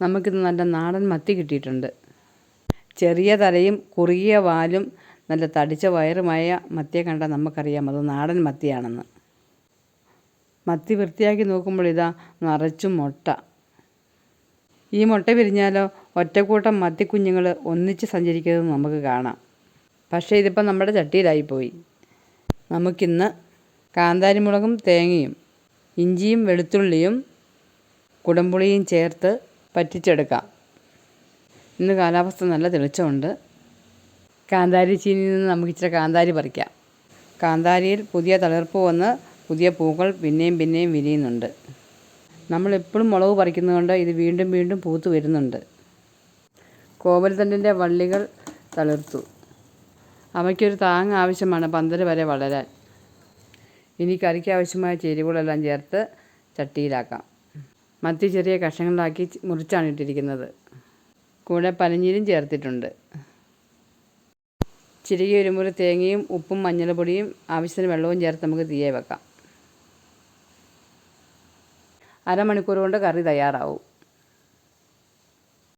നമുക്കിന്ന് നല്ല നാടൻ മത്തി കിട്ടിയിട്ടുണ്ട്. ചെറിയ തലയും കുറുകിയ വാലും നല്ല തടിച്ച വയറുമായ മത്തിയെ കണ്ടാൽ നമുക്കറിയാം അത് നാടൻ മത്തിയാണെന്ന്. മത്തി വൃത്തിയാക്കി നോക്കുമ്പോൾ ഇതാ നിറച്ചും മുട്ട. ഈ മുട്ട വിരിഞ്ഞാലോ ഒറ്റക്കൂട്ടം മത്തിക്കുഞ്ഞുങ്ങൾ ഒന്നിച്ച് സഞ്ചരിക്കുന്നത് നമുക്ക് കാണാം. പക്ഷേ ഇതിപ്പോൾ നമ്മുടെ ചട്ടിയിലായിപ്പോയി. നമുക്കിന്ന് കാന്താരിമുളകും തേങ്ങയും ഇഞ്ചിയും വെളുത്തുള്ളിയും കുടംപുളിയും ചേർത്ത് പറ്റിച്ചെടുക്കാം. ഇന്ന് കാലാവസ്ഥ നല്ല തെളിച്ചമുണ്ട്. കാന്താരി ചീനിയിൽ നിന്ന് നമുക്ക് ഇച്ചിരി കാന്താരി പറിക്കാം. കാന്താരിയിൽ പുതിയ തളിർപ്പ് വന്ന് പുതിയ പൂക്കൾ പിന്നെയും പിന്നെയും വിരിയുന്നുണ്ട്. നമ്മളെപ്പോഴും മുളക് പറിക്കുന്നതുകൊണ്ട് ഇത് വീണ്ടും വീണ്ടും പൂത്ത് വരുന്നുണ്ട്. കോവൽത്തണ്ടിൻ്റെ വള്ളികൾ തളിർത്തു. അവയ്ക്കൊരു താങ്ങ് ആവശ്യമാണ് പന്തൽ വരെ വളരാൻ. ഇനി കറിക്ക് ആവശ്യമായ ചേരുവകളെല്ലാം ചേർത്ത് ചട്ടിയിലാക്കാം. മത്തി ചെറിയ കഷ്ണങ്ങളാക്കി മുറിച്ചാണ് ഇട്ടിരിക്കുന്നത്. കൂടെ പനിനീരും ചേർത്തിട്ടുണ്ട്. ചിരകിയ ഒരു മുറി തേങ്ങയും ഉപ്പും മഞ്ഞൾപ്പൊടിയും ആവശ്യത്തിന് വെള്ളവും ചേർത്ത് നമുക്ക് തീയെ വെക്കാം. അരമണിക്കൂർ കൊണ്ട് കറി തയ്യാറാവും.